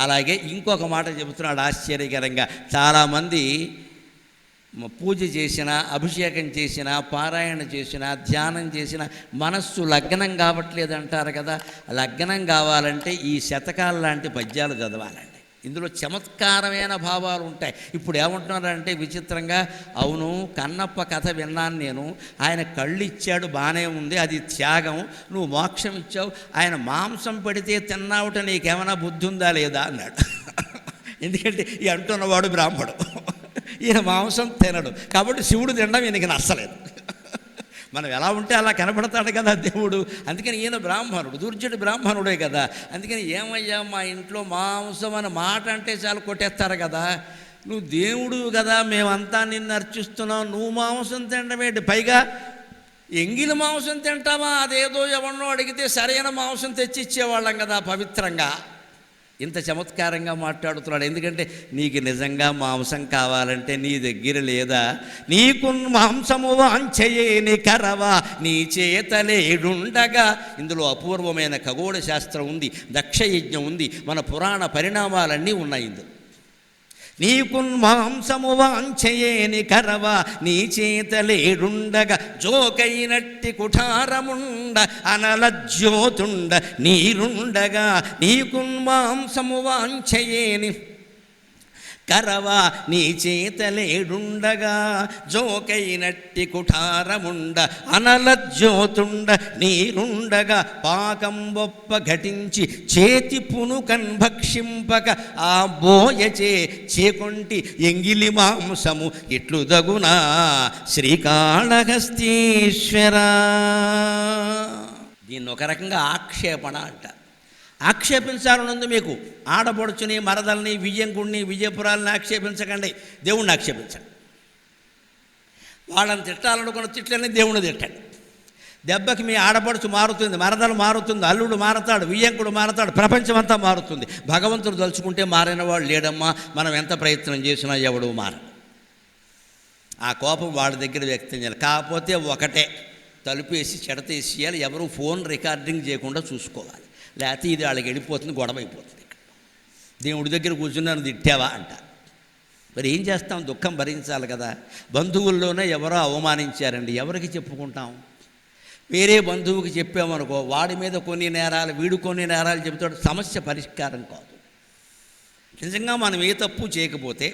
అలాగే ఇంకొక మాట చెబుతున్నాడు ఆశ్చర్యకరంగా. చాలామంది పూజ చేసినా, అభిషేకం చేసినా, పారాయణ చేసినా, ధ్యానం చేసినా మనస్సు లగ్నం కావట్లేదు అంటారు కదా. లగ్నం కావాలంటే ఈ శతకాలు లాంటి పద్యాలు చదవాలండి. ఇందులో చమత్కారమైన భావాలు ఉంటాయి. ఇప్పుడు ఏమంటున్నారంటే విచిత్రంగా, అవును కన్నప్ప కథ విన్నాను నేను, ఆయన కళ్ళు ఇచ్చాడు బాగానే ఉంది, అది త్యాగం, నువ్వు మోక్షం ఇచ్చావు, ఆయన మాంసం పెడితే తిన్నావుట నీకేమైనా బుద్ధి ఉందా లేదా అన్నాడు. ఎందుకంటే ఈ అంటున్నవాడు బ్రాహ్మడు, ఈయన మాంసం తినడు, కాబట్టి శివుడు తినడం ఈయనకి నచ్చలేదు. మనం ఎలా ఉంటే అలా కనబడతాడు కదా దేవుడు. అందుకని ఈయన బ్రాహ్మణుడు, దుర్జుడు బ్రాహ్మణుడే కదా. అందుకని ఏమయ్యా మా ఇంట్లో మాంసం అని మాట అంటే చాలు కొట్టేస్తారు కదా, నువ్వు దేవుడు కదా, మేమంతా నిన్ను అర్చిస్తున్నాం, నువ్వు మాంసం తినడమేంటి, పైగా ఎంగిలి మాంసం తింటావా, అదేదో ఎవరినో అడిగితే సరైన మాంసం తెచ్చిచ్చేవాళ్ళం కదా పవిత్రంగా. ఇంత చమత్కారంగా మాట్లాడుతున్నాడు. ఎందుకంటే నీకు నిజంగా మాంసం కావాలంటే నీ దగ్గర లేదా, నీకు మాంసము వాంఛయేని కరవా నీ చేతలేడుండగా. ఇందులో అపూర్వమైన ఖగోళ శాస్త్రం ఉంది, దక్షయజ్ఞం ఉంది, మన పురాణ పరిణామాలన్నీ ఉన్నాయి ఇందులో. నీకు మాంసము వాంఛయేని కరవా నీ చేతలేడుండగా జోకైనట్టి కుఠారముండ అనలజ్యోతుండ నీరుండగా. నీకు మాంసము వాంఛయేని కరవా నీ చేతలేడుండగా జోకైనట్టి కుఠారముండ అనలజ్యోతుండ నీరుండగా. పాకం బొప్ప ఘటించి చేతి పునుకన్ భక్షింపక ఆ బోయచే చేకొంటి ఎంగిలి మాంసము ఇట్లు దగునా శ్రీకాళహస్తీశ్వరా. దీన్ని ఒక రకంగా ఆక్షేపణ అంటారు. ఆక్షేపించాలనుంది మీకు, ఆడపడుచుని, మరదల్ని, విజయంకుడిని, విజయపురాలని ఆక్షేపించకండి, దేవుణ్ణి ఆక్షేపించండి. వాళ్ళని తిట్టాలనుకున్న తిట్లని దేవుణ్ణి తిట్టండి. దెబ్బకి మీ ఆడపడుచు మారుతుంది, మరదలు మారుతుంది, అల్లుడు మారతాడు, విజయంకుడు మారతాడు, ప్రపంచమంతా మారుతుంది. భగవంతుడు తలుచుకుంటే మారిన వాడు లేడమ్మా, మనం ఎంత ప్రయత్నం చేసినా ఎవడు మారడు. ఆ కోపం వాడి దగ్గర వ్యక్తం చేయాలి. కాకపోతే ఒకటే, తలుపేసి చెడతేసేయాలి, ఎవరు ఫోన్ రికార్డింగ్ చేయకుండా చూసుకోవాలి, లేకపోతే ఇది వాళ్ళకి వెళ్ళిపోతుంది, గొడవ అయిపోతుంది. దేవుడి దగ్గర కూర్చున్నాను తిట్టావా అంటారు. మరి ఏం చేస్తాం, దుఃఖం భరించాలి కదా. బంధువుల్లోనే ఎవరో అవమానించారండి, ఎవరికి చెప్పుకుంటాం? వేరే బంధువుకి చెప్పామనుకో, వాడి మీద కొన్ని నేరాలు, వీడు కొన్ని నేరాలు చెబుతాడు, సమస్య పరిష్కారం కాదు. నిజంగా మనం ఏ తప్పు చేయకపోతే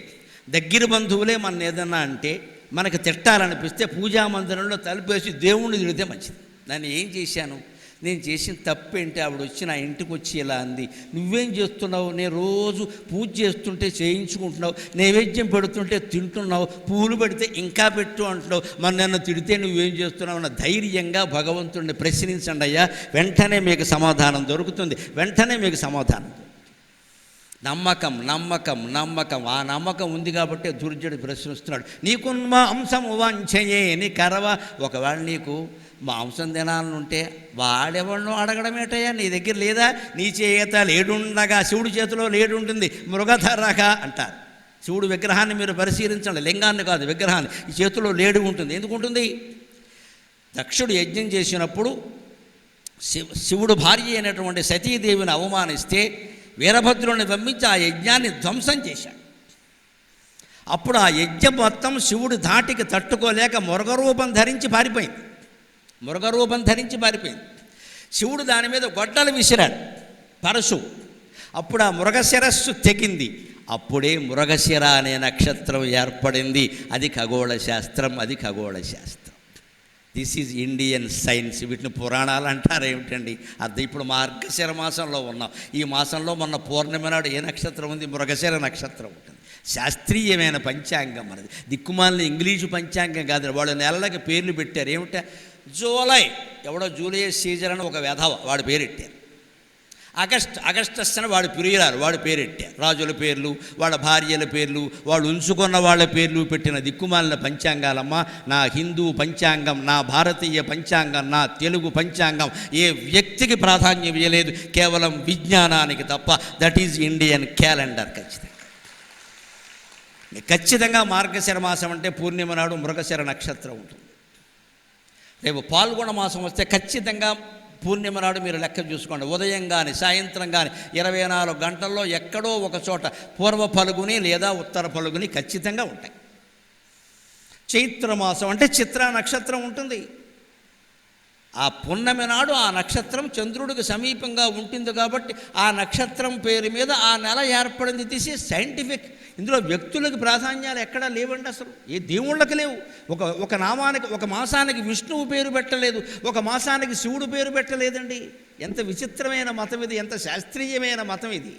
దగ్గర బంధువులే మన ఏదన్నా అంటే మనకు తిట్టాలనిపిస్తే పూజా మందిరంలో తలుపేసి దేవుణ్ణి తిడితే మంచిది. నన్ను ఏం చేశాను, నేను చేసిన తప్పేంటి, ఆవిడ వచ్చి నా ఇంటికి వచ్చి ఇలా అంది, నువ్వేం చేస్తున్నావు, నేను రోజు పూజ చేస్తుంటే చేయించుకుంటున్నావు, నైవేద్యం పెడుతుంటే తింటున్నావు, పూలు పెడితే ఇంకా పెట్టు అంటున్నావు, మరి నన్ను తిడితే నువ్వేం చేస్తున్నావు అన్న ధైర్యంగా భగవంతుడిని ప్రశ్నించండి అయ్యా, వెంటనే మీకు సమాధానం దొరుకుతుంది, వెంటనే మీకు సమాధానం. నమ్మకం నమ్మకం నమ్మకం, ఆ నమ్మకం ఉంది కాబట్టి దుర్జుడు ప్రశ్నిస్తున్నాడు. నీకు మాంసము వాంఛయేని కరవ. ఒకవేళ నీకు మాంసం తినాలనుంటే వాడెవడనో అడగడమేటయ్యా, నీ దగ్గర లేదా, నీ చేత లేడుండగా, శివుడి చేతిలో లేడుంటుంది, మృగధరగా అంటారు. శివుడు విగ్రహాన్ని మీరు పరిశీలించండి, లింగాన్ని కాదు విగ్రహాన్ని, ఈ చేతిలో లేడు ఉంటుంది. ఎందుకు ఉంటుంది? దక్షుడు యజ్ఞం చేసినప్పుడు శివుడు భార్య అయినటువంటి సతీదేవిని అవమానిస్తే వీరభద్రుని పంపించి ఆ యజ్ఞాన్ని ధ్వంసం చేశాడు. అప్పుడు ఆ యజ్ఞం మొత్తం శివుడు ధాటికి తట్టుకోలేక మృగరూపం ధరించి పారిపోయింది. శివుడు దాని మీద గొడ్డలు విసిరాడు, పరశువు. అప్పుడు ఆ మృగశిరస్సు తెగింది. అప్పుడే మృగశిర అనే నక్షత్రం ఏర్పడింది. అది ఖగోళ శాస్త్రం, అది ఖగోళ శాస్త్రం. This is Indian science. వీటిని పురాణాలు అంటారు ఏమిటండి అర్థం? ఇప్పుడు మార్గశిర మాసంలో ఉన్నాం. ఈ మాసంలో మొన్న పూర్ణిమ నాడు ఏ నక్షత్రం ఉంది? మృగశిర నక్షత్రం ఉంటుంది. శాస్త్రీయమైన పంచాంగం మనది, దిక్కుమాలిన ఇంగ్లీషు పంచాంగం కాదు. వాళ్ళు నెలలకి పేర్లు పెట్టారు. ఏమిటా? జూలై, ఎవడో జూలియస్ సీజర్ అని ఒక వెధవ, వాడు పేరెట్టారు. అగస్టస్ అని వాడు ప్రియురాలు, వాడు పేరెట్టారు. రాజుల పేర్లు, వాళ్ళ భార్యల పేర్లు, వాళ్ళు ఉంచుకున్న వాళ్ళ పేర్లు పెట్టిన దిక్కుమాలిన పంచాంగాలమ్మ. నా హిందూ పంచాంగం, నా భారతీయ పంచాంగం, నా తెలుగు పంచాంగం ఏ వ్యక్తికి ప్రాధాన్యం ఇవ్వలేదు, కేవలం విజ్ఞానానికి తప్ప. That is Indian calendar. ఖచ్చితంగా మార్గశిర మాసం అంటే పూర్ణిమ నాడు మృగశిర నక్షత్రం ఉంటుంది. రేపు పాల్గొన మాసం వస్తే ఖచ్చితంగా పూర్ణిమ నాడు మీరు లెక్క చూసుకోండి, ఉదయం కానీ సాయంత్రం కానీ 24 గంటల్లో ఎక్కడో ఒక చోట పూర్వ ఫలుగుని లేదా ఉత్తర ఫలుగుని ఖచ్చితంగా ఉంటాయి. చైత్రమాసం అంటే చిత్ర నక్షత్రం ఉంటుంది. ఆ పున్నమి నాడు ఆ నక్షత్రం చంద్రుడికి సమీపంగా ఉంటుంది కాబట్టి ఆ నక్షత్రం పేరు మీద ఆ నెల ఏర్పడింది. తీసి సైంటిఫిక్. ఇందులో వ్యక్తులకు ప్రాధాన్యాలు ఎక్కడా లేవండి, అసలు ఏ దేవుళ్ళకి లేవు. ఒక నామానికి, ఒక మాసానికి విష్ణువు పేరు పెట్టలేదు, ఒక మాసానికి శివుడు పేరు పెట్టలేదండి. ఎంత విచిత్రమైన మతం ఇది, ఎంత శాస్త్రీయమైన మతం ఇది.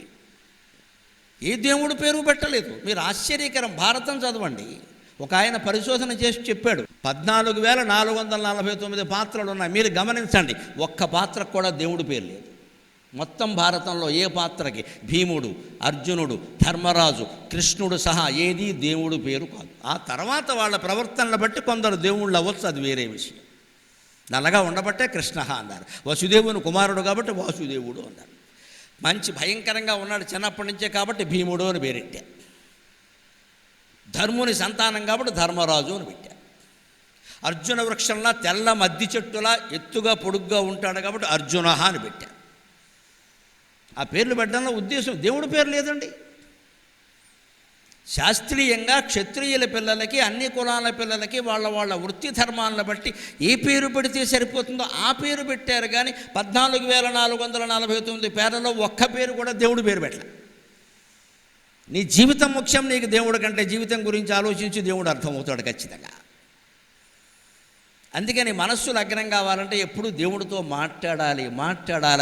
ఏ దేవుడు పేరు పెట్టలేదు. మీరు ఆశ్చర్యకరం. భారతం చదవండి. ఒక ఆయన పరిశోధన చేసి చెప్పాడు, 14,449 పాత్రలు ఉన్నాయి. మీరు గమనించండి, ఒక్క పాత్రకు కూడా దేవుడి పేరు లేదు. మొత్తం భారతంలో ఏ పాత్రకి భీముడు, అర్జునుడు, ధర్మరాజు, కృష్ణుడు సహా ఏదీ దేవుడు పేరు కాదు. ఆ తర్వాత వాళ్ళ ప్రవర్తనను బట్టి కొందరు దేవుళ్ళు అవ్వచ్చు, అది వేరే విషయం. నల్లగా ఉండబట్టే కృష్ణ అన్నారు. వసుదేవుని కుమారుడు కాబట్టి వాసుదేవుడు అన్నారు. మంచి భయంకరంగా ఉన్నాడు చిన్నప్పటి నుంచే కాబట్టి భీముడు అని పేరెట్టారు. ధర్ముని సంతానం కాబట్టి ధర్మరాజు అని పెట్టారు. అర్జున వృక్షంలా తెల్ల మద్ది చెట్టులా ఎత్తుగా పొడుగ్గా ఉంటాడు కాబట్టి అర్జున అని పెట్టారు. ఆ పేర్లు పెట్టడంలో ఉద్దేశం దేవుడి పేరు లేదండి. శాస్త్రీయంగా క్షత్రియుల పిల్లలకి, అన్ని కులాల పిల్లలకి వాళ్ళ వృత్తి ధర్మాలను బట్టి ఏ పేరు పెడితే సరిపోతుందో ఆ పేరు పెట్టారు. కానీ 14,449 పేర్లలో ఒక్క పేరు కూడా దేవుడి పేరు పెట్టలేదు. నీ జీవితం ముఖ్యం, నీకు దేవుడి కంటే జీవితం గురించి ఆలోచించి దేవుడు అర్థమవుతాడు ఖచ్చితంగా. అందుకని మనస్సు లగ్నం కావాలంటే ఎప్పుడు దేవుడితో మాట్లాడాలి.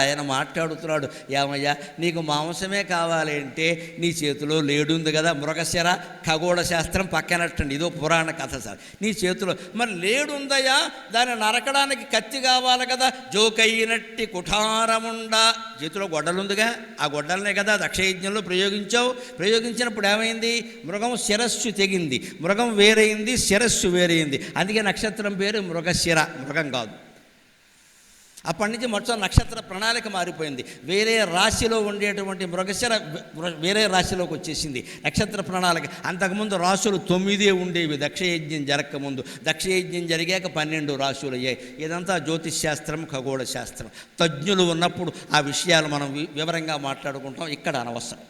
ఆయన మాట్లాడుతున్నాడు, ఏమయ్యా నీకు మాంసమే కావాలి అంటే నీ చేతిలో లేడుంది కదా, మృగశిర ఖగోళ శాస్త్రం పక్కనట్టండి, ఇదో పురాణ కథ సార్. నీ చేతిలో మరి లేడుందయ్యా, దాన్ని నరకడానికి కత్తి కావాలి కదా, జోకైనట్టి కుఠారముండా, చేతిలో గొడ్డలుందిగా, ఆ గొడ్డలనే కదా దక్షయజ్ఞంలో ప్రయోగించినప్పుడు ఏమైంది, మృగం శిరస్సు తెగింది, మృగం వేరైంది, శిరస్సు వేరైంది. అందుకే నక్షత్రం పేరు మృగశిర, మృగం కాదు. అప్పటి నుంచి మొత్తం నక్షత్ర ప్రణాళిక మారిపోయింది. వేరే రాశిలో ఉండేటువంటి మృగశిర వేరే రాశిలోకి వచ్చేసింది నక్షత్ర ప్రణాళిక. అంతకుముందు రాశులు 9 ఉండేవి దక్షయజ్ఞం జరగకముందు. దక్షయజ్ఞం జరిగాక 12 రాశులు అయ్యాయి. ఇదంతా జ్యోతిష్ శాస్త్రం, ఖగోళ శాస్త్రం. తజ్ఞులు ఉన్నప్పుడు ఆ విషయాలు మనం వివరంగా మాట్లాడుకుంటాం, ఇక్కడ అనవసరం.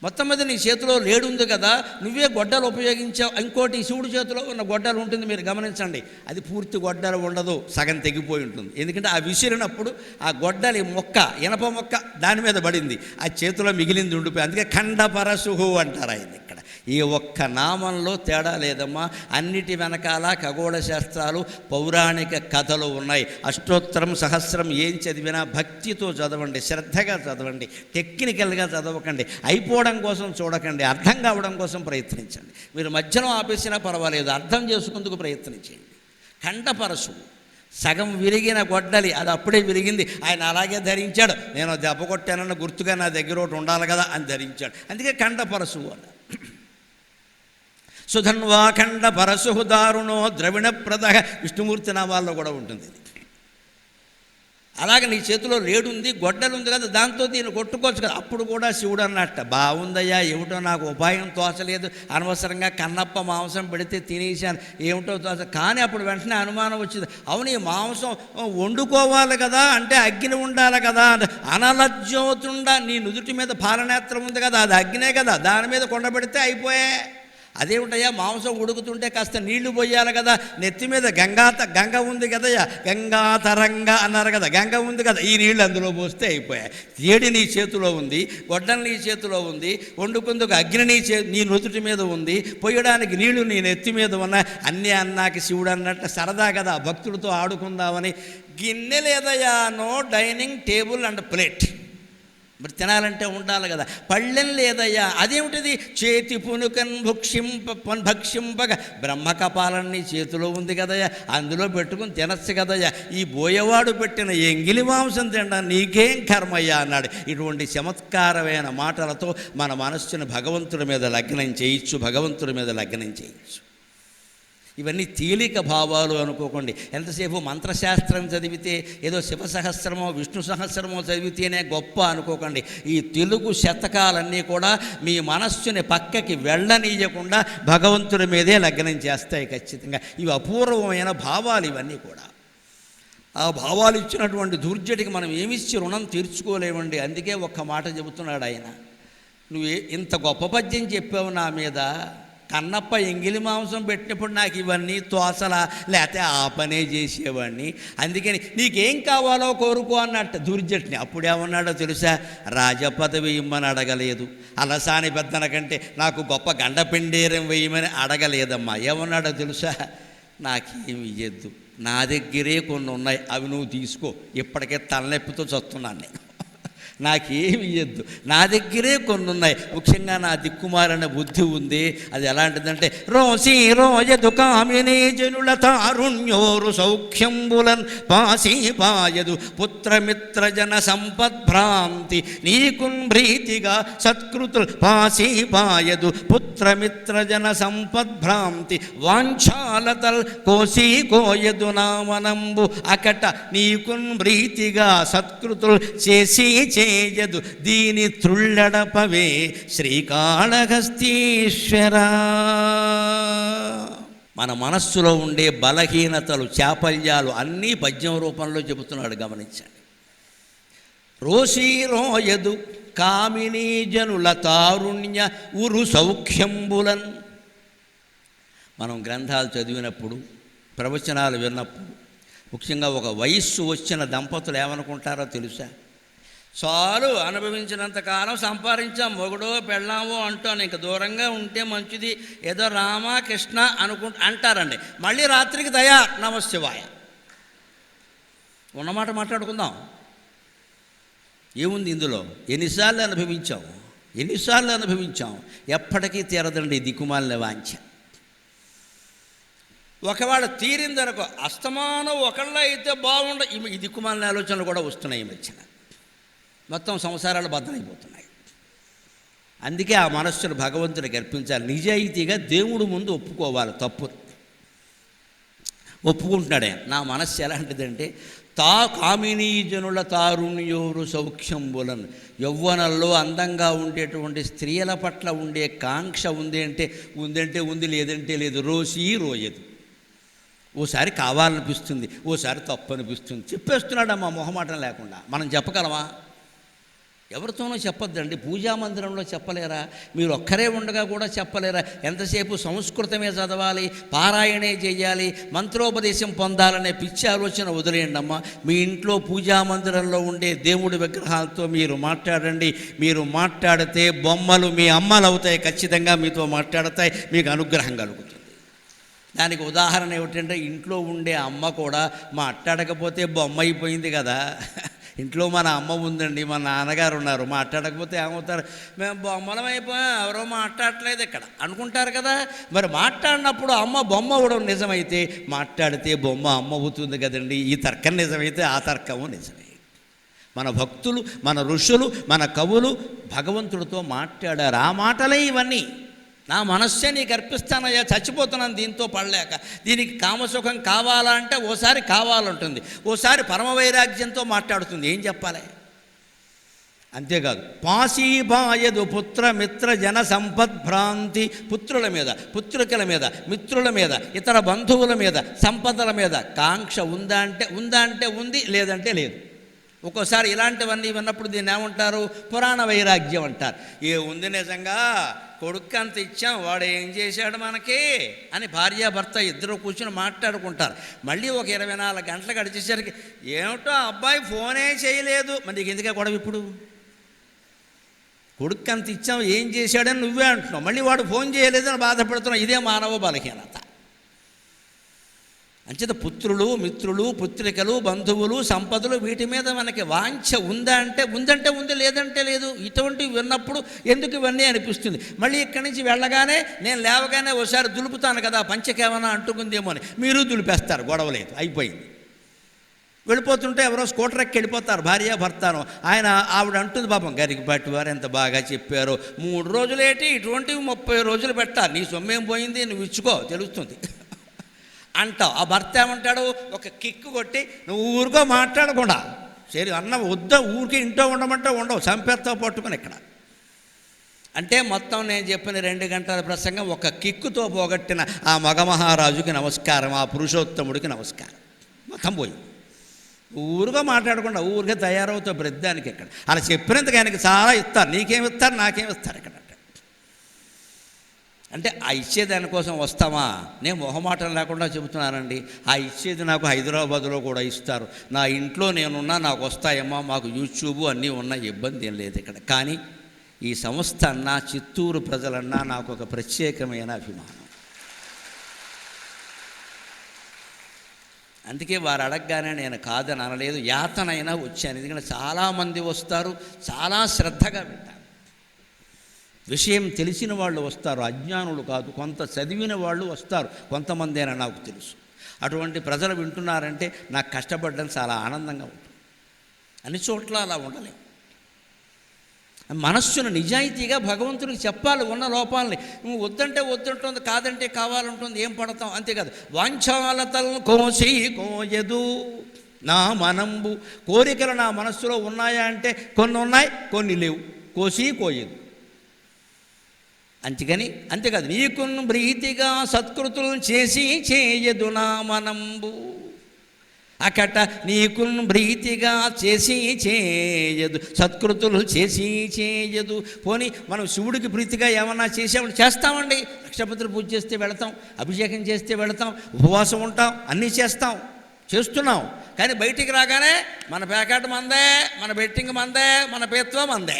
మొత్తం మీద నీ చేతిలో లేడుంది కదా, నువ్వే గొడ్డలు ఉపయోగించావు. ఇంకోటి శివుడి చేతిలో ఉన్న గొడ్డలు ఉంటుంది, మీరు గమనించండి. అది పూర్తి గొడ్డలు ఉండదు, సగం తెగిపోయి ఉంటుంది. ఎందుకంటే ఆ విసిరినప్పుడు ఆ గొడ్డలి మొక్క, ఇనప మొక్క దాని మీద పడింది, ఆ చేతిలో మిగిలింది ఉండిపోయి. అందుకే ఖండపరశుహు అంటారు ఆయన. ఇక్కడ ఈ ఒక్క నామంలో తేడా లేదమ్మా. అన్నిటి వెనకాల ఖగోళ శాస్త్రాలు, పౌరాణిక కథలు ఉన్నాయి. అష్టోత్తరం, సహస్రం ఏం చదివినా భక్తితో చదవండి, శ్రద్ధగా చదవండి, టెక్నికల్గా చదవకండి, అయిపోవడం కోసం చూడకండి, అర్థం కావడం కోసం ప్రయత్నించండి. మీరు మధ్యలో ఆపేసినా పర్వాలేదు, అర్థం చేసుకుందుకు ప్రయత్నించండి. కంఠపరశువు, సగం విరిగిన గొడ్డలి, అది అప్పుడే విరిగింది, ఆయన అలాగే ధరించాడు. నేను దెబ్బ కొట్టానన్న గుర్తుగా నా దగ్గర ఒకటి ఉండాలి కదా అని ధరించాడు. అందుకే కంఠపరశువు అన్న. సుధన్వాఖండ పరశుహు దారుణో ద్రవిణ ప్రద, విష్ణుమూర్తి నామాల్లో కూడా ఉంటుంది. అలాగే నీ చేతిలో లేడుంది, గొడ్డలుంది కదా, దాంతో దీన్ని కొట్టుకోవచ్చు కదా. అప్పుడు కూడా శివుడు అన్నట్ట, బాగుందయ్యా, ఏమిటో నాకు ఉపాయం తోచలేదు, అనవసరంగా కన్నప్ప మాంసం పెడితే తినేసాను, ఏమిటో తోచ. కానీ అప్పుడు వెంటనే అనుమానం వచ్చింది, అవును ఈ మాంసం వండుకోవాలి కదా, అంటే అగ్ని ఉండాలి కదా. అనలజ్యోతుండ, నీ నుదుటి మీద పాలనేత్రం ఉంది కదా, అది అగ్నే కదా, దాని మీద కొండ పెడితే అయిపోయే. అదేమిటయ్యా, మాంసం ఉడుకుతుంటే కాస్త నీళ్లు పోయాలి కదా, నెత్తి మీద గంగ ఉంది కదయ్యా, గంగాతరంగా అన్నారు కదా, గంగ ఉంది కదా, ఈ నీళ్ళు అందులో పోస్తే అయిపోయాయి. ఏడి నీ చేతిలో ఉంది, గొడ్డలు నీ చేతిలో ఉంది, వండుకుందుకు అగ్ని నీ నుదుటి మీద ఉంది, పొయ్యడానికి నీళ్లు నీ నెత్తి మీద ఉన్నాయి. అన్నీ అన్నాకి శివుడు అన్నట్టు సరదా కదా, భక్తుడితో ఆడుకుందామని. గిన్నె లేదయ్యా, no dining table and plate, మరి తినాలంటే ఉండాలి కదా. పళ్ళెం లేదయ్యా, అదేమిటిది, చేతి పునుకన్ భక్షింపగా బ్రహ్మకపాలన్నీ చేతిలో ఉంది కదయ్యా, అందులో పెట్టుకుని తినచ్చు కదయ్యా. ఈ బోయవాడు పెట్టిన ఎంగిలి మాంసం తినడా నీకేం కర్మయ్యా అన్నాడు. ఇటువంటి చమత్కారమైన మాటలతో మన మనస్సును భగవంతుడి మీద లగ్నం చేయొచ్చు. ఇవన్నీ తేలిక భావాలు అనుకోకండి. ఎంతసేపు మంత్రశాస్త్రం చదివితే, ఏదో శివసహస్రమో విష్ణు సహస్రమో చదివితేనే గొప్ప అనుకోకండి. ఈ తెలుగు శతకాలన్నీ కూడా మీ మనస్సుని పక్కకి వెళ్ళనీయకుండా భగవంతుడి మీదే లగ్నం చేస్తాయి ఖచ్చితంగా. ఇవి అపూర్వమైన భావాలు ఇవన్నీ కూడా. ఆ భావాలు ఇచ్చినటువంటి దుర్జటికి మనం ఏమిచ్చి రుణం తీర్చుకోలేమండి. అందుకే ఒక్క మాట చెబుతున్నాడు ఆయన, నువ్వు ఇంత గొప్ప పద్యం చెప్పావు నా మీద, కన్నప్ప ఎంగిలి మాంసం పెట్టినప్పుడు నాకు ఇవన్నీ తోసలా, లేకపోతే ఆ పనే చేసేవాడిని, అందుకని నీకేం కావాలో కోరుకో అన్నట్టు దుర్జటిని. అప్పుడేమన్నాడో తెలుసా, రాజపదవి ఇమ్మని అడగలేదు, అలసాని పెద్దన కంటే నాకు గొప్ప గండపిండేరం వేయమని అడగలేదమ్మా. ఏమన్నాడో తెలుసా, నాకేమి ఇయ్యద్దు, నా దగ్గరే కొన్ని ఉన్నాయి, అవి నువ్వు తీసుకో, ఇప్పటికే తలనొప్పితో చస్తున్నాను నేను, నాకేమి ఇయ్యద్దు, నా దగ్గరే కొన్ని ఉన్నాయి. ముఖ్యంగా నా దిక్కుమాలిన బుద్ధి ఉంది, అది ఎలాంటిదంటే, రోసి రోజదు కామినీ జనుల తారుణ్యోరు సౌఖ్యంబులన్ పాసి పాయదు పుత్రమిత్ర జన సంపద్భ్రాంతి నీకున్ భ్రీతిగా సత్కృతులు పాసి పాయదు పుత్రమిత్ర జన సంపద్భ్రాంతి వాంఛాలతల్ కోసి కోయదు నామనంబు అకట నీకున్ భ్రీతిగా సత్కృతులు చేసి చేయదు దీని త్రుళ్ళడపవే శ్రీకాళహస్తీశ్వర. మన మనస్సులో ఉండే బలహీనతలు, చాపల్యాలు అన్నీ పద్యం రూపంలో చెబుతున్నాడు, గమనించండి. రోసి రోయదు కామినీ జనుల తారుణ్య ఉరు సౌఖ్యంబులన్. మనం గ్రంథాలు చదివినప్పుడు, ప్రవచనాలు విన్నప్పుడు, ముఖ్యంగా ఒక వయస్సు వచ్చిన దంపతులు ఏమనుకుంటారో తెలుసా, చాలు అనుభవించినంతకాలం సంపాదించాం, మొగుడో పెళ్ళామో అంటాను, ఇంక దూరంగా ఉంటే మంచిది, ఏదో రామ కృష్ణ అంటారండి. మళ్ళీ రాత్రికి తయారు నమశివాయ. ఉన్నమాట మాట్లాడుకుందాం, ఏముంది ఇందులో? ఎన్నిసార్లు అనుభవించాం, ఎప్పటికీ తీరదండి దిక్కుమాలిన వాంఛ. ఒకవేళ తీరిందనుకో, అస్తమానం ఒకళ్ళ అయితే బాగుండ, ఈ దిక్కుమాలిన ఆలోచనలు కూడా వస్తున్నాయి ఈ మధ్యన, మొత్తం సంసారాలు బద్దలైపోతున్నాయి. అందుకే ఆ మనస్సును భగవంతుడికి అర్పించాలి, నిజాయితీగా దేవుడు ముందు ఒప్పుకోవాలి, తప్పు ఒప్పుకుంటున్నాడే. నా మనస్సు ఎలాంటిదంటే, కామినీ జనుల తారుణ్యోరు సౌఖ్యంబులను, యవ్వనంలో అందంగా ఉండేటువంటి స్త్రీల పట్ల ఉండే కాంక్ష ఉందంటే ఉంది, లేదంటే లేదు. రోసి రోయదు, ఓసారి కావాలనిపిస్తుంది, ఓసారి తప్పు అనిపిస్తుంది. చెప్పేస్తున్నాడమ్మా మొహమాటం లేకుండా. మనం చెప్పగలమా? ఎవరితోనో చెప్పొద్దండి. పూజామందిరంలో చెప్పలేరా? మీరు ఒక్కరే ఉండగా కూడా చెప్పలేరా? ఎంతసేపు సంస్కృతమే చదవాలి, పారాయణే చేయాలి, మంత్రోపదేశం పొందాలనే పిచ్చి ఆలోచన వదిలేయండి అమ్మా. మీ ఇంట్లో పూజామందిరంలో ఉండే దేవుడి విగ్రహాలతో మీరు మాట్లాడండి. మీరు మాట్లాడితే బొమ్మలు మీ అమ్మలు అవుతాయి, ఖచ్చితంగా మీతో మాట్లాడతాయి, మీకు అనుగ్రహం కలుగుతుంది. దానికి ఉదాహరణ ఏమిటంటే, ఇంట్లో ఉండే అమ్మ కూడా మాట్లాడకపోతే బొమ్మ అయిపోయింది కదా. ఇంట్లో మన అమ్మ ఉందండి, మన నాన్నగారు ఉన్నారు, మాట్లాడకపోతే ఏమవుతారు? మేము బొమ్మలం అయిపోయాం, ఎవరో మాట్లాడట్లేదు ఇక్కడ అనుకుంటారు కదా. మరి మాట్లాడినప్పుడు అమ్మ బొమ్మ అవ్వడం నిజమైతే, మాట్లాడితే బొమ్మ అమ్మ అవుతుంది కదండి. ఈ తర్కం నిజమైతే ఆ తర్కము నిజమే. మన భక్తులు, మన ఋషులు, మన కవులు భగవంతుడితో మాట్లాడారు. ఆ మాటలే ఇవన్నీ. నా మనస్సే నీకు అర్పిస్తానయ్యా, చచ్చిపోతున్నాను దీంతో పడలేక. దీనికి కామసుఖం కావాలంటే ఓసారి కావాలంటుంది, ఓసారి పరమవైరాగ్యంతో మాట్లాడుతుంది. ఏం చెప్పాలి? అంతేకాదు, పాశీబాయదు పుత్రమిత్ర జన సంపద్భ్రాంతి. పుత్రుల మీద, పుత్రికల మీద, మిత్రుల మీద, ఇతర బంధువుల మీద, సంపదల మీద కాంక్ష ఉందా అంటే ఉంది, లేదంటే లేదు. ఒక్కోసారి ఇలాంటివన్నీ విన్నప్పుడు దీన్ని ఏమంటారు? పురాణ వైరాగ్యం అంటారు. ఏ ఉంది నిజంగా, కొడుకు అంత ఇచ్చాం, వాడు ఏం చేశాడు మనకి అని భార్యాభర్త ఇద్దరు కూర్చొని మాట్లాడుకుంటారు. మళ్ళీ ఒక 24 గంటలు గడిచేసరికి, ఏమిటో అబ్బాయి ఫోనే చేయలేదు, మరి నీకు ఎందుకే గొడవ? ఇప్పుడు కొడుకు అంత ఇచ్చాం, ఏం చేశాడని నువ్వే అంటున్నావు, మళ్ళీ వాడు ఫోన్ చేయలేదని బాధపడుతున్నావు. ఇదే మానవ బలహీనత. అంచేత పుత్రులు, మిత్రులు, పుత్రికలు, బంధువులు, సంపదలు, వీటి మీద మనకి వాంఛ ఉందంటే ఉంది, లేదంటే లేదు. ఇటువంటివి విన్నప్పుడు ఎందుకు ఇవన్నీ అనిపిస్తుంది. మళ్ళీ ఇక్కడి నుంచి వెళ్ళగానే, నేను లేవగానే ఒకసారి దులుపుతాను కదా, పంచకేమన్నా అంటుకుందేమో అని మీరు దులిపేస్తారు, గొడవ లేదు, అయిపోయింది. వెళ్ళిపోతుంటే ఎవరో స్కూటర్ ఎక్కి వెళ్ళిపోతారు, భార్యాభర్తను. ఆవిడ అంటుంది, పాపం గరికపాటి వారు ఎంత బాగా చెప్పారో, 3 రోజులేటి ఇటువంటివి 30 రోజులు పెట్టాలి, నీ సొమ్మేం పోయింది, నువ్వు ఇచ్చుకో తెలుస్తుంది అంటావు. ఆ భర్త ఏమంటాడు? ఒక కిక్కు కొట్టి, నువ్వు ఊరికో మాట్లాడకుండా, సరే అన్న వద్దా, ఊరికి ఇంట్లో ఉండమంటే ఉండవు, చంపేస్తావు పట్టుకుని ఇక్కడ అంటే. మొత్తం నేను చెప్పిన 2 గంటల ప్రసంగం ఒక కిక్కుతో పోగొట్టిన ఆ మగమహారాజుకి నమస్కారం, ఆ పురుషోత్తముడికి నమస్కారం. మొత్తం పోయింది. ఊరుగా మాట్లాడకుండా ఊరికే తయారవుతావు బ్రద్దానికి ఇక్కడ. అలా చెప్పినందుకు ఆయనకి చాలా ఇస్తారు. నీకేమి ఇస్తారు, నాకేమి ఇస్తారు ఇక్కడ అంటే ఆ ఇచ్చేదానికోసం వస్తామా? నేను మొహమాటం లేకుండా చెబుతున్నానండి. ఆ ఇచ్చేది నాకు హైదరాబాదులో కూడా ఇస్తారు. నా ఇంట్లో నేనున్నా నాకు వస్తాయమ్మా, మాకు యూట్యూబ్ అన్నీ ఉన్నాయి, ఇబ్బంది ఏం లేదు ఇక్కడ. కానీ ఈ సంస్థ అన్నా, చిత్తూరు ప్రజలన్నా నాకు ఒక ప్రత్యేకమైన అభిమానం. అందుకే వారు అడగగానే నేను కాదని అనలేదు, యాతనైనా వచ్చాను. ఎందుకంటే చాలామంది వస్తారు, చాలా శ్రద్ధగా వింటారు. విషయం తెలిసిన వాళ్ళు వస్తారు, అజ్ఞానులు కాదు. కొంత చదివిన వాళ్ళు వస్తారు, కొంతమంది అయినా నాకు తెలుసు. అటువంటి ప్రజలు వింటున్నారంటే నాకు కష్టపడడం చాలా ఆనందంగా ఉంటుంది. అన్ని చోట్ల అలా ఉండలేము. మనస్సును నిజాయితీగా భగవంతుడికి చెప్పాలి ఉన్న లోపాలని. నువ్వు వద్దంటే వద్దుంటుంది, కాదంటే కావాలంటుంది, ఏం పడతాం అంతేకాదు. వాంఛాలతలను కోసి కోయదు నా మనంబు. కోరికలు నా మనస్సులో ఉన్నాయా అంటే కొన్ని ఉన్నాయి, కొన్ని లేవు, కోసి కోయదు. అంతేకాదు నీకును ప్రీతిగా సత్కృతులు చేసి చేయదు నా మనంబు. అకట నీకును ప్రీతిగా చేసి చేయదు, సత్కృతులు చేసి చేయదు. పోనీ మనం శివుడికి ప్రీతిగా ఏమన్నా చేసామంటే చేస్తామండి. లక్షపత్రి పూజ చేస్తే వెళతాం, అభిషేకం చేస్తే వెళతాం, ఉపవాసం ఉంటాం, అన్నీ చేస్తున్నాం. కానీ బయటికి రాగానే మన ప్యాకెట్ మందే, మన బెట్టింగ్ మందే, మన పేత్వం మందే.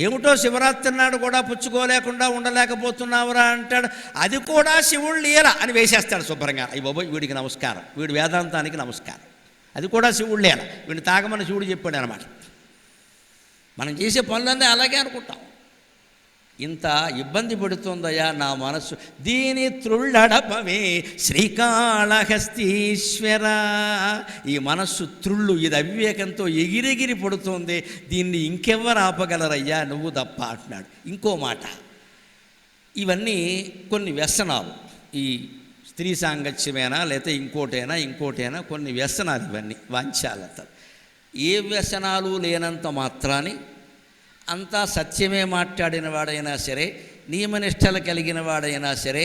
ఏమిటో శివరాత్రి నాడు కూడా పుచ్చుకోలేకుండా ఉండలేకపోతున్నావురా అంటాడు. అది కూడా శివుడు లీల అని వేసేస్తాడు శుభ్రంగా. అయ్యి బాబోయ్, వీడికి నమస్కారం, వీడి వేదాంతానికి నమస్కారం, అది కూడా శివుడు లీల, వీడిని తాగమని శివుడు చెప్పాడు అనమాట. మనం చేసే పనులన్నీ అలాగే అనుకుంటాం. ఇంత ఇబ్బంది పెడుతుందయ్యా నా మనస్సు, దీని త్రుళ్ళడపమే శ్రీకాళహస్తీశ్వర. ఈ మనస్సు త్రుళ్ళు, ఇది అవివేకంతో ఎగిరెగిరి పడుతుంది, దీన్ని ఇంకెవ్వరు ఆపగలరయ్యా, నువ్వు తప్ప అంటున్నాడు. ఇంకో మాట, ఇవన్నీ కొన్ని వ్యసనాలు. ఈ స్త్రీ సాంగత్యమైనా లేకపోతే ఇంకోటైనా కొన్ని వ్యసనాలు. ఇవన్నీ వాంఛాలత. ఏ వ్యసనాలు లేనంత మాత్రాన్ని అంతా సత్యమే మాట్లాడిన వాడైనా సరే, నియమనిష్టలు కలిగిన వాడైనా సరే,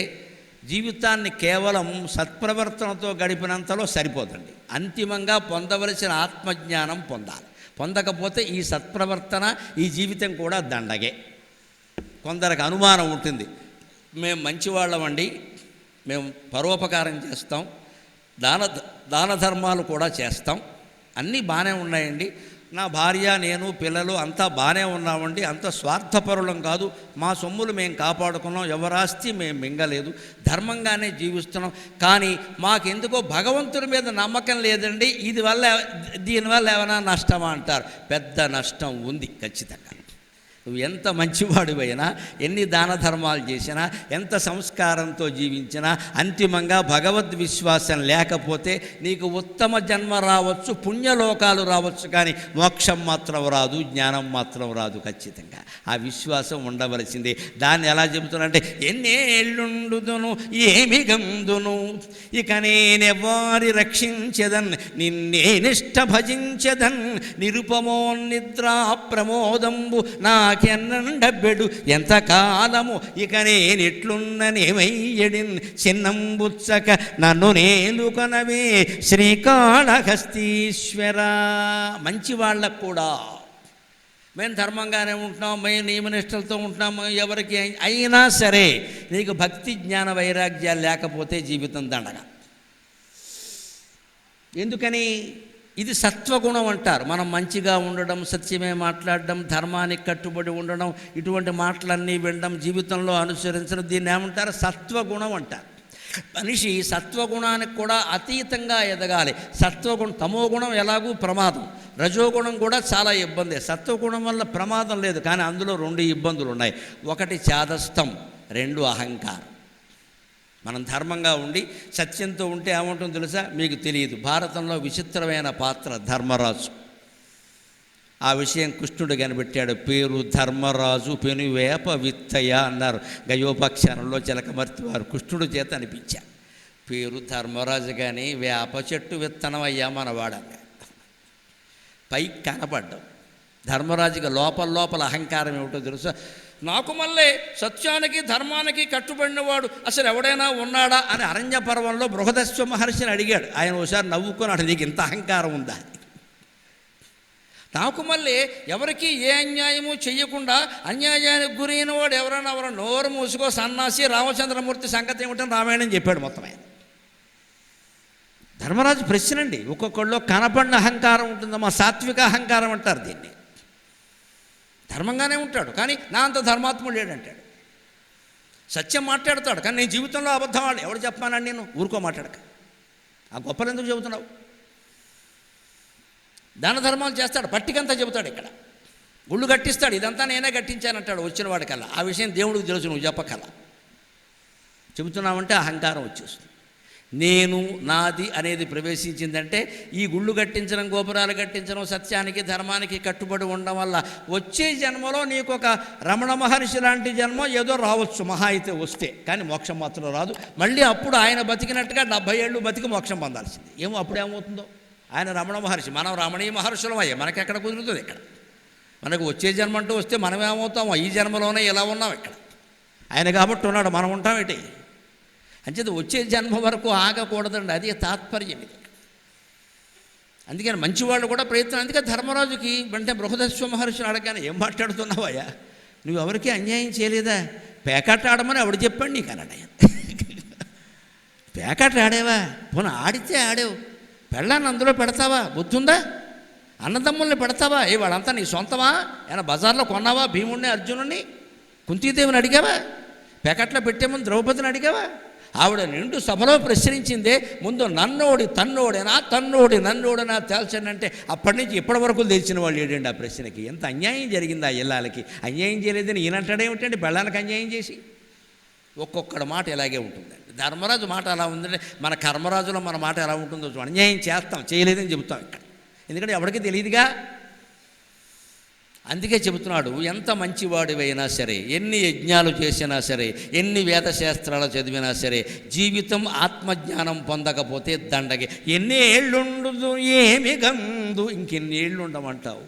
జీవితాన్ని కేవలం సత్ప్రవర్తనతో గడిపినంతలో సరిపోదండి. అంతిమంగా పొందవలసిన ఆత్మజ్ఞానం పొందాలి. పొందకపోతే ఈ సత్ప్రవర్తన, ఈ జీవితం కూడా దండగే. కొందరికి అనుమానం ఉంటుంది, మేము మంచివాళ్ళమండి, మేము పరోపకారం చేస్తాం, దాన ధర్మాలు కూడా చేస్తాం, అన్నీ బాగానే ఉన్నాయండి, నా భార్య, నేను, పిల్లలు అంతా బాగానే ఉన్నామండి, అంత స్వార్థపరులం కాదు, మా సొమ్ములు మేము కాపాడుకున్నాం, ఎవరాస్తి మేము మింగలేదు, ధర్మంగానే జీవిస్తున్నాం. కానీ మాకెందుకో భగవంతుడి మీద నమ్మకం లేదండి, దీనివల్ల ఏమైనా నష్టమా అంటారు. పెద్ద నష్టం ఉంది ఖచ్చితంగా. నువ్వు ఎంత మంచివాడివైనా, ఎన్ని దాన ధర్మాలు చేసినా, ఎంత సంస్కారంతో జీవించినా, అంతిమంగా భగవద్విశ్వాసం లేకపోతే నీకు ఉత్తమ జన్మ రావచ్చు, పుణ్యలోకాలు రావచ్చు, కానీ మోక్షం మాత్రం రాదు, జ్ఞానం మాత్రం రాదు. ఖచ్చితంగా ఆ విశ్వాసం ఉండవలసిందే. దాన్ని ఎలా చెబుతున్నంటే, ఎన్నేళ్ళుండుదును ఏమి గందును, ఇక నేనెవ్వారి రక్షించెదన్, నిన్నేనిష్ట భజించెదన్, నిరుపమోన్నిద్రా ప్రమోదంబు నాకెన్నండబ్బెడు ఎంతకాలము, ఇక నేనెట్లున్ననేమయ్యడిన్, చిన్నంబుచ్చక నన్ను నేలుకొనవే శ్రీకాళహస్తీశ్వర. మంచి వాళ్ళకు కూడా మేము ధర్మంగానే ఉంటున్నాం, మేము నియమనిష్టలతో ఉంటున్నాము, ఎవరికి అయినా సరే నీకు భక్తి జ్ఞాన వైరాగ్యాలు లేకపోతే జీవితం దండగా. ఎందుకని? ఇది సత్వగుణం అంటారు. మనం మంచిగా ఉండడం, సత్యమే మాట్లాడడం, ధర్మానికి కట్టుబడి ఉండడం, ఇటువంటి మాటలన్నీ వినడం, జీవితంలో అనుసరించడం, దీన్ని ఏమంటారు? సత్వగుణం అంటారు. మనిషి సత్వగుణానికి కూడా అతీతంగా ఎదగాలి. తమోగుణం ఎలాగూ ప్రమాదం, రజోగుణం కూడా చాలా ఇబ్బంది. సత్వగుణం వల్ల ప్రమాదం లేదు, కానీ అందులో 2 ఇబ్బందులు ఉన్నాయి. ఒకటి చాదస్తం, 2 అహంకారం. మనం ధర్మంగా ఉండి సత్యంతో ఉంటే ఏముంటుందో తెలుసా? మీకు తెలియదు. భారతంలో విచిత్రమైన పాత్ర ధర్మరాజు. ఆ విషయం కృష్ణుడు కనిపెట్టాడు. పేరు ధర్మరాజు పెనువేప విత్తయ్య అన్నారు గయోపాఖ్యానంలో చిలకమర్తి వారు. కృష్ణుడు చేత అనిపించారు, పేరు ధర్మరాజు కానీ వేప చెట్టు విత్తనం అయ్యా మనవాడని. పైకి కనపడ్డాం. ధర్మరాజుగా లోపల అహంకారం ఏమిటో తెలుసా? నాకు మళ్ళీ సత్యానికి ధర్మానికి కట్టుబడినవాడు అసలు ఎవడైనా ఉన్నాడా అని అరణ్య పర్వంలో బృహదస్వ మహర్షిని అడిగాడు. ఆయన ఒకసారి నవ్వుకున్నాడు, నీకు ఇంత అహంకారం ఉందా? నాకు మళ్ళీ ఎవరికి ఏ అన్యాయము చెయ్యకుండా అన్యాయానికి గురైన వాడు ఎవరైనా నోరు మూసుకో సన్నాసి రామచంద్రమూర్తి సంగతి ఏమిటని రామాయణం చెప్పాడు మొత్తం ఆయన. ధర్మరాజు ప్రశ్నండి, ఒక్కొక్కళ్ళు కనపడిన అహంకారం ఉంటుందమ్మా, సాత్విక అహంకారం అంటారు దీన్ని. ధర్మంగానే ఉంటాడు కానీ నా అంత ధర్మాత్ముడు లేడంటాడు. సత్యం మాట్లాడతాడు కానీ నేను జీవితంలో అబద్ధం వాడు ఎవడు చెప్పానండి, నేను ఊరుకో మాట్లాడక, ఆ గొప్పలు ఎందుకు చెబుతున్నావు? దాన ధర్మాలు చేస్తాడు, పట్టికంతా చెబుతాడు, ఇక్కడ గుళ్ళు కట్టిస్తాడు, ఇదంతా నేనే కట్టించానంటాడు వచ్చిన వాడికల్లా. ఆ విషయం దేవుడికి తెలుసు, నువ్వు చెప్పకల్లా. చెబుతున్నావంటే అహంకారం వచ్చేస్తుంది. నేను నాది అనేది ప్రవేశించిందంటే ఈ గుళ్ళు కట్టించడం, గోపురాలు కట్టించడం, సత్యానికి ధర్మానికి కట్టుబడి ఉండడం వల్ల వచ్చే జన్మలో నీకు ఒక రమణ మహర్షి లాంటి జన్మ ఏదో రావచ్చు, మహా అయితే వస్తే, కానీ మోక్షం మాత్రం రాదు. మళ్ళీ అప్పుడు ఆయన బతికినట్టుగా 70 ఏళ్ళు బతికి మోక్షం పొందాల్సింది. ఏమో అప్పుడు ఏమవుతుందో. ఆయన రమణ మహర్షి, మనం రమణీయ మహర్షులం అయ్యే, మనకెక్కడ కుదురుతుంది ఇక్కడ? మనకు వచ్చే జన్మ అంటూ వస్తే మనం ఏమవుతామో, ఈ జన్మలోనే ఇలా ఉన్నాం ఇక్కడ. ఆయన కాబట్టి ఉన్నాడు, మనం ఉంటాం ఏంటి? అంచేది వచ్చే జన్మ వరకు ఆగకూడదండి, అది తాత్పర్యం ఇది. అందుకని మంచివాళ్ళు కూడా ప్రయత్నం. అందుకే ధర్మరాజుకి అంటే బృహదస్వ మహర్షిని అడగానే, ఏం మాట్లాడుతున్నావయ్యా, నువ్వు ఎవరికీ అన్యాయం చేయలేదా? పేకాట ఆడమని ఎవడు చెప్పండి నీకు అన్నాడు. పేకాట ఆడేవా? పోనీ ఆడితే ఆడేవు, పెళ్ళాన్ని అందులో పెడతావా? బుద్ధుందా? అన్నదమ్ముల్ని పెడతావా? వాళ్ళంతా నీ సొంతమా? ఏమైనా బజార్లో కొన్నావా? భీముడిని, అర్జునుడిని, కుంతీదేవిని అడిగావా? పేకట్లో పెట్టే ముందు ద్రౌపదిని అడిగావా? ఆవిడ నిండు సభలో ప్రశ్నించిందే, ముందు నన్నోడి తన్నోడేనా, తన్నోడి నన్నోడనా తేల్చండి. అప్పటి నుంచి ఇప్పటి వరకు తెలిసిన వాళ్ళు ఏడండి ఆ ప్రశ్నకి. ఎంత అన్యాయం జరిగింది ఆ ఇల్లాలకి. అన్యాయం చేయలేదని ఈయనంటాడేమిటండి పెళ్ళానికి అన్యాయం చేసి? ఒక్కొక్కడి మాట ఇలాగే ఉంటుందండి. ధర్మరాజు మాట అలా ఉందంటే మన కర్మరాజులో మన మాట ఎలా ఉంటుందో చూడండి. అన్యాయం చేస్తాం, చేయలేదని చెబుతాం ఇక్కడ, ఎందుకంటే ఎవరికి తెలియదుగా. అందుకే చెబుతున్నాడు, ఎంత మంచివాడివైనా సరే, ఎన్ని యజ్ఞాలు చేసినా సరే, ఎన్ని వేదశాస్త్రాలు చదివినా సరే, జీవితం ఆత్మజ్ఞానం పొందకపోతే దండగే. ఎన్ని ఏళ్ళుండు ఏమి గందు, ఇంకెన్ని ఏళ్ళు ఉండమంటావు,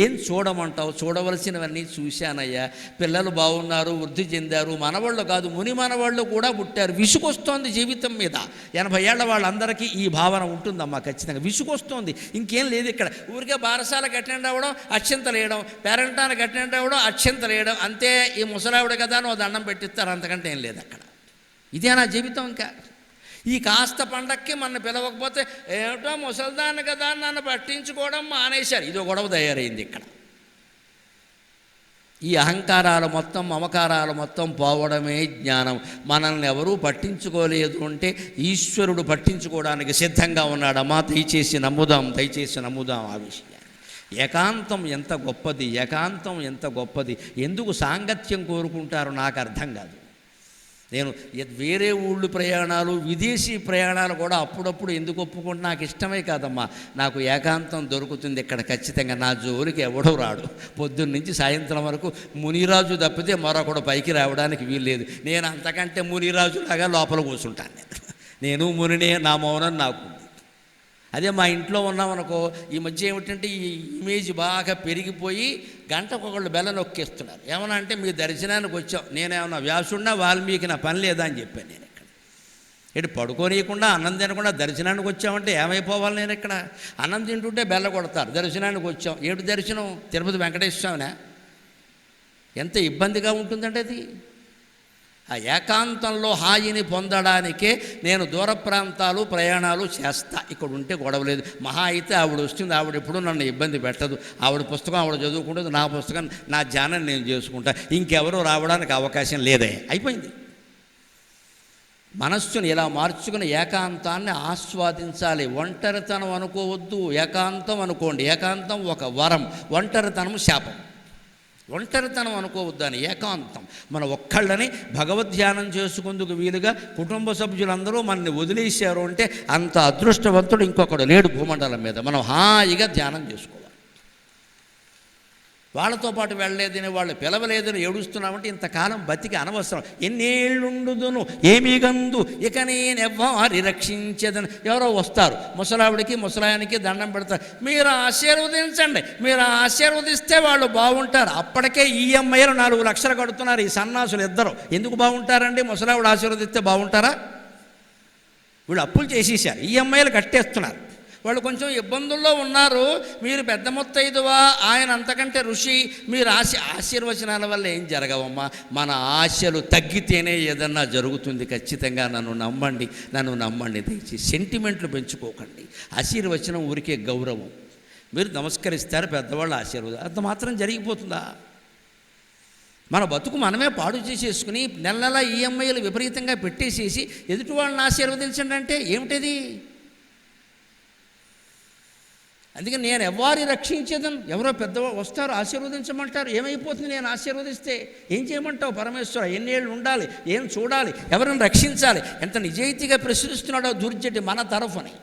ఏం చూడమంటావు? చూడవలసినవన్నీ చూశానయ్యా. పిల్లలు బాగున్నారు, వృద్ధి చెందారు, మనవాళ్ళు కాదు ముని మనవాళ్ళు కూడా పుట్టారు. విసుగొస్తోంది జీవితం మీద. 80 ఏళ్ల వాళ్ళందరికీ ఈ భావన ఉంటుందమ్మా ఖచ్చితంగా. విసుగొస్తోంది, ఇంకేం లేదు ఇక్కడ. ఊరికే బారసాలకు అటెండ్ అవ్వడం, అక్షంతలు వేయడం, పేరెంటానికి అటెండ్ అవ్వడం, అక్షంతలు వేయడం, అంతే. ఈ ముసలావిడ కదా నువ్వు దండం పెట్టిస్తారు, అంతకంటే ఏం లేదు అక్కడ. ఇదే నా జీవితం. ఇంకా ఈ కాస్త పండక్కి మన పిలవకపోతే ఏమిటో ముసల్దాన్ని కదా నన్ను పట్టించుకోవడం మానేశారు, ఇదో గొడవ తయారైంది ఇక్కడ. ఈ అహంకారాలు మొత్తం, మమకారాలు మొత్తం పోవడమే జ్ఞానం. మనల్ని ఎవరూ పట్టించుకోలేదు అంటే ఈశ్వరుడు పట్టించుకోవడానికి సిద్ధంగా ఉన్నాడమ్మా. దయచేసి నమ్ముదాం ఆ విషయాన్ని. ఏకాంతం ఎంత గొప్పది, ఏకాంతం ఎంత గొప్పది. ఎందుకు సాంగత్యం కోరుకుంటారో నాకు అర్థం కాదు. నేను వేరే ఊళ్ళు ప్రయాణాలు, విదేశీ ప్రయాణాలు కూడా అప్పుడప్పుడు ఎందుకు ఒప్పుకుంటే నాకు ఇష్టమే కాదమ్మా. నాకు ఏకాంతం దొరుకుతుంది ఇక్కడ ఖచ్చితంగా. నా జోలికి ఎవడో రాడు. పొద్దున్న నుంచి సాయంత్రం వరకు మునిరాజు తప్పితే మరొకడు పైకి రావడానికి వీల్లేదు. నేను అంతకంటే మునిరాజులాగా లోపల కూర్చుంటాను. నేను మునినే, నా మౌనం నాకు. అదే మా ఇంట్లో ఉన్నామనుకో, ఈ మధ్య ఏమిటంటే ఈ ఇమేజ్ బాగా పెరిగిపోయి గంటకొకళ్ళు బెల్ల నొక్కేస్తున్నారు. ఏమన్నా అంటే మీ దర్శనానికి వచ్చాం, నేనేమన్నా వ్యాసుడినా వాల్మీకి, నా పని లేదా అని చెప్పాను నేను ఇక్కడ. ఇటు పడుకోనీయకుండా అన్నం తినకుండా దర్శనానికి వచ్చామంటే ఏమైపోవాలి? నేను ఇక్కడ అన్నం తింటుంటే బెల్ల కొడతారు. దర్శనానికి వచ్చాం, ఏమిటి దర్శనం? తిరుపతి వెంకటేశ్వర స్వామినా? ఎంత ఇబ్బందిగా ఉంటుందంటే అది. ఆ ఏకాంతంలో హాయిని పొందడానికే నేను దూర ప్రాంతాలు ప్రయాణాలు చేస్తా. ఇక్కడ ఉంటే గొడవలేదు. మహా అయితే ఆవిడ వస్తుంది, ఆవిడ ఎప్పుడూ నన్ను ఇబ్బంది పెట్టదు. ఆవిడ పుస్తకం ఆవిడ చదువుకుంటుంది, నా పుస్తకం, నా ధ్యానం నేను చేసుకుంటా. ఇంకెవరూ రావడానికి అవకాశం లేదే, అయిపోయింది. మనస్సును ఇలా మార్చుకుని ఏకాంతాన్ని ఆస్వాదించాలి. ఒంటరితనం అనుకోవద్దు, ఏకాంతం అనుకోండి. ఏకాంతం ఒక వరం, ఒంటరితనం శాపం. ఒంటరితనం అనుకోవద్దని ఏకాంతం. మన ఒక్కళ్ళని భగవద్ధ్యానం చేసుకుందుకు వీలుగా కుటుంబ సభ్యులందరూ మనల్ని వదిలేశారు అంటే అంత అదృష్టవంతుడు ఇంకొకడు లేడు భూమండలం మీద. మనం హాయిగా ధ్యానం చేసుకోవాలి. వాళ్ళతో పాటు వెళ్ళలేదని, వాళ్ళు పిలవలేదని ఏడుస్తున్నామంటే ఇంతకాలం బతికి అనవసరం. ఎన్నేళ్ళుండుదును ఏమీ గందు ఇక నేనెవ్వారి రక్షించేదని. ఎవరో వస్తారు, ముసలావిడికి ముసలాయనికి దండం పెడతారు. మీరు ఆశీర్వదించండి, మీరు ఆశీర్వదిస్తే వాళ్ళు బాగుంటారు. అప్పటికే ఈఎంఐలు 4 లక్షలు కడుతున్నారు ఈ సన్నాసులు ఇద్దరు. ఎందుకు బాగుంటారండి? ముసలావిడ ఆశీర్వదిస్తే బాగుంటారా? వీళ్ళు అప్పులు చేసేసారు, ఈఎంఐలు కట్టేస్తున్నారు. వాళ్ళు కొంచెం ఇబ్బందుల్లో ఉన్నారు. మీరు పెద్ద ముత్తైదువా, ఆయన అంతకంటే ఋషి, మీరు ఆశీర్వచనాల వల్ల ఏం జరగవమ్మా. మన ఆశలు తగ్గితేనే ఏదన్నా జరుగుతుంది. ఖచ్చితంగా నన్ను నమ్మండి. దయచేసి సెంటిమెంట్లు పెంచుకోకండి. ఆశీర్వచనం ఊరికే గౌరవం. మీరు నమస్కరిస్తారు, పెద్దవాళ్ళు ఆశీర్వాదం, అంత మాత్రం జరిగిపోతుందా? మన బతుకు మనమే పాడు చేసేసుకుని నెల ఈఎంఐలు విపరీతంగా పెట్టేసేసి ఎదుటి వాళ్ళని ఆశీర్వదించండి అంటే ఏమిటది? అందుకే నేను ఎవరి రక్షించేదని. ఎవరో పెద్దవాళ్ళు వస్తారు, ఆశీర్వదించమంటారు. ఏమైపోతుంది నేను ఆశీర్వదిస్తే? ఏం చేయమంటావు పరమేశ్వర? ఎన్నేళ్ళు ఉండాలి, ఏం చూడాలి, ఎవరిని రక్షించాలి? ఎంత నిజాయితీగా ప్రశ్నిస్తున్నాడో దుర్జటి మన తరఫుని.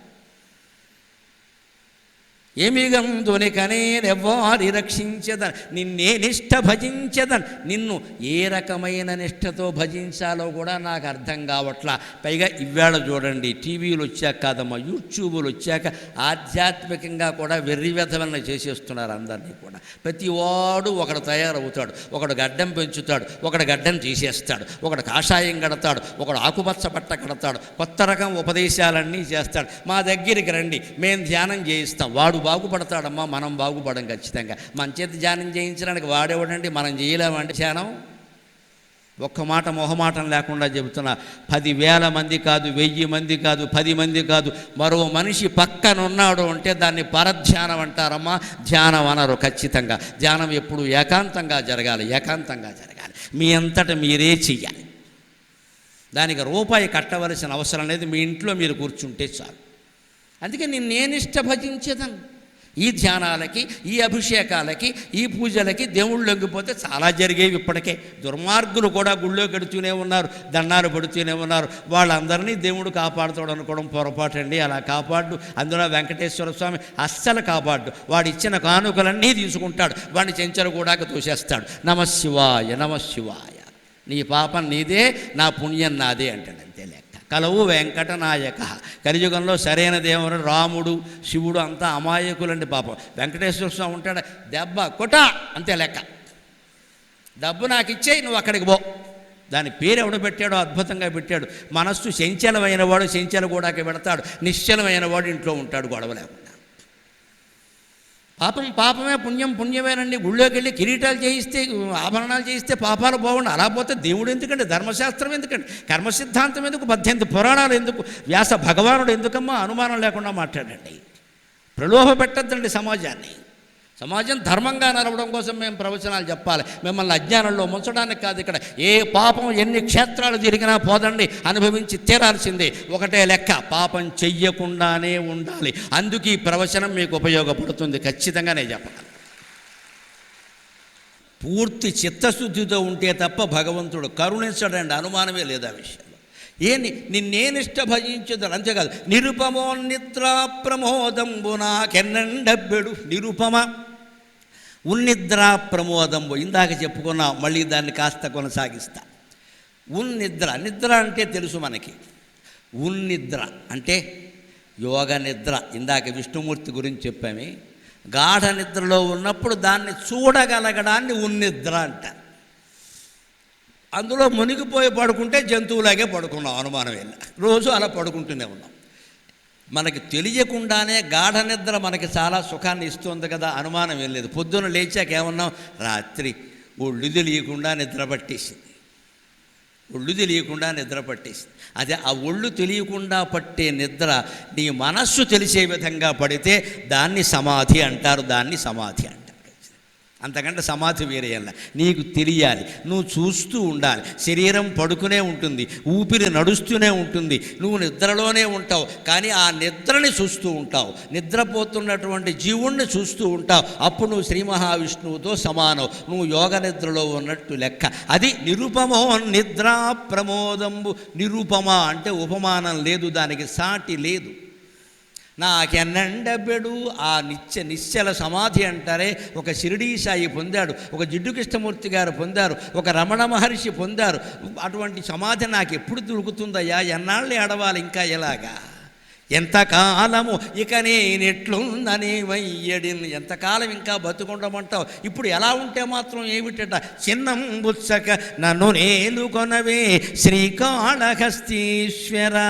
ఏమి గందుని కనేరెవ్వారి రక్షించదన్ నిన్నే నిష్ఠ భజించదన్. నిన్ను ఏ రకమైన నిష్ఠతో భజించాలో కూడా నాకు అర్థం కావట్లా. పైగా ఇవాళ చూడండి, టీవీలు వచ్చాక కాదమ్మా, యూట్యూబులు వచ్చాక ఆధ్యాత్మికంగా కూడా వెర్రివెధవలను చేసేస్తున్నారు అందరినీ కూడా. ప్రతివాడు ఒకడు తయారవుతాడు, ఒకడు గడ్డం పెంచుతాడు, ఒకడు గడ్డం తీసేస్తాడు, ఒకడు కాషాయం కడతాడు, ఒకడు ఆకుపచ్చ బట్ట కడతాడు, కొత్త రకం ఉపదేశాలన్నీ చేస్తాడు. మా దగ్గరికి రండి, మేము ధ్యానం చేయిస్తాం. వాడు బాగుపడతాడమ్మా, మనం బాగుపడం ఖచ్చితంగా. మన చేతి ధ్యానం చేయించడానికి వాడేవాడండి, మనం చేయలేమండి ధ్యానం. ఒక్క మాట మొహమాటం లేకుండా చెబుతున్నా, 10,000 మంది కాదు, 1000 మంది కాదు, 10 మంది కాదు, మరో మనిషి పక్కన ఉన్నాడు అంటే దాన్ని పరధ్యానం అంటారమ్మా, ధ్యానం అనరు. ఖచ్చితంగా ధ్యానం ఎప్పుడు ఏకాంతంగా జరగాలి. మీ అంతటా మీరే చెయ్యాలి. దానికి రూపాయి కట్టవలసిన అవసరం లేదు. మీ ఇంట్లో మీరు కూర్చుంటే చాలు. అందుకే నేను ఇష్ట భజించేదను. ఈ ధ్యానాలకి, ఈ అభిషేకాలకి, ఈ పూజలకి దేవుళ్ళు లొంగిపోతే చాలా జరిగేవి. ఇప్పటికే దుర్మార్గులు కూడా గుళ్ళో కడుతూనే ఉన్నారు, దండాలు పడుతూనే ఉన్నారు. వాళ్ళందరినీ దేవుడు కాపాడుతాడు అనుకోవడం పొరపాటండి. అలా కాపాడు. అందులో వెంకటేశ్వర స్వామి అస్సలు కాపాడు. వాడు ఇచ్చిన కానుకలన్నీ తీసుకుంటాడు, వాడిని చెంచలు కూడా తోసేస్తాడు. నమశివాయ నమశివాయ, నీ పాపం నీదే, నా పుణ్యం నాదే అంటాడు. అంతే లెక్క. కలవు వెంకటనాయక. కలియుగంలో సరైన దేవుడు రాముడు, శివుడు అంతా అమాయకులండి పాపం. వెంకటేశ్వర స్వామి ఉంటాడు, దెబ్బ కొట్టా అంతే లెక్క. డబ్బు నాకు ఇచ్చేయి, నువ్వు అక్కడికి పో. దాని పేరు ఎవడు పెట్టాడో అద్భుతంగా పెట్టాడు. మనస్సు చంచలమైన వాడు చెంచల గూడాకి పెడతాడు, నిశ్చలమైన వాడు ఇంట్లో ఉంటాడు గొడవ లేకుండా. పాపమే, పుణ్యం పుణ్యమేనండి. గుళ్ళోకి వెళ్ళి కిరీటాలు చేయిస్తే, ఆభరణాలు చేయిస్తే పాపాలు బాగుండు. అలా పోతే దేవుడు ఎందుకండి, ధర్మశాస్త్రం ఎందుకండి, కర్మసిద్ధాంతం ఎందుకు, 18 పురాణాలు ఎందుకు, వ్యాస భగవానుడు ఎందుకమ్మా? అనుమానం లేకుండా మాట్లాడండి. ప్రలోభ పెట్టద్దండి సమాజాన్ని. సమాజం ధర్మంగా నడవడం కోసం మేము ప్రవచనాలు చెప్పాలి, మిమ్మల్ని అజ్ఞానంలో ముంచడానికి కాదు. ఇక్కడ ఏ పాపం ఎన్ని క్షేత్రాలు తిరిగినా పోదండి, అనుభవించి తీరాల్సిందే. ఒకటే లెక్క, పాపం చెయ్యకుండానే ఉండాలి. అందుకు ఈ ప్రవచనం మీకు ఉపయోగపడుతుంది. ఖచ్చితంగానే చెప్పాలి. పూర్తి చిత్తశుద్ధితో ఉంటే తప్ప భగవంతుడు కరుణించడండి, అనుమానమే లేదు ఆ విషయంలో. నిన్నేనిష్ట భజించదు. అంతేకాదు, నిరుపమో నిద్రా ప్రమోదంబు నాకెన్నండబ్బెడు. నిరుపమ ఉన్నిద్రా ప్రమోదంబు ఇందాక చెప్పుకున్నా, మళ్ళీ దాన్ని కాస్త కొనసాగిస్తా. నిద్ర అంటే తెలుసు మనకి. ఉన్నిద్ర అంటే యోగ నిద్ర. ఇందాక విష్ణుమూర్తి గురించి చెప్పామే. గాఢ నిద్రలో ఉన్నప్పుడు దాన్ని చూడగలగడాన్ని ఉన్నిద్ర అంటారు. అందులో మునిగిపోయి పడుకుంటే జంతువులాగే పడుకున్నాం, అనుమానం వెళ్ళి రోజు అలా పడుకుంటూనే ఉన్నాం. మనకి తెలియకుండానే గాఢ నిద్ర మనకి చాలా సుఖాన్ని ఇస్తుంది కదా, అనుమానం ఏం లేదు. పొద్దున్న లేచాక ఏమన్నాం, రాత్రి ఒళ్ళు తెలియకుండా నిద్ర పట్టేసింది. అదే ఆ ఒళ్ళు తెలియకుండా పట్టే నిద్ర నీ మనస్సు తెలిసే విధంగా పడితే దాన్ని సమాధి అంటారు. అంతకంటే సమాధి వేరేయల్లా. నీకు తెలియాలి, నువ్వు చూస్తూ ఉండాలి. శరీరం పడుకునే ఉంటుంది, ఊపిరి నడుస్తూనే ఉంటుంది, నువ్వు నిద్రలోనే ఉంటావు. కానీ ఆ నిద్రని చూస్తూ ఉంటావు, నిద్రపోతున్నటువంటి జీవుణ్ణి చూస్తూ ఉంటావు. అప్పుడు నువ్వు శ్రీ మహావిష్ణువుతో సమానం, నువ్వు యోగ నిద్రలో ఉన్నట్టు లెక్క. అది నిరుపమో నిద్రా ప్రమోదంబు. నిరుపమ అంటే ఉపమానం లేదు, దానికి సాటి లేదు. నాకెన్నండబెడు ఆ నిశ్చల సమాధి అంటారే, ఒక షిరిడీ సాయి పొందాడు, ఒక జిడ్డు కృష్ణమూర్తి గారు పొందారు, ఒక రమణ మహర్షి పొందారు. అటువంటి సమాధి నాకు ఎప్పుడు దొరుకుతుందయ్యా? ఎన్నాళ్ళు ఏడవాలి ఇంకా ఎలాగా? ఎంతకాలము ఇక నేనెట్లుందని వయ్యడిన్, ఎంతకాలం ఇంకా బతుకుండమంటావు? ఇప్పుడు ఎలా ఉంటే మాత్రం ఏమిటట? చిన్నం బుత్సక నన్ను నేలుకొనవే శ్రీకాళహస్తీశ్వరా.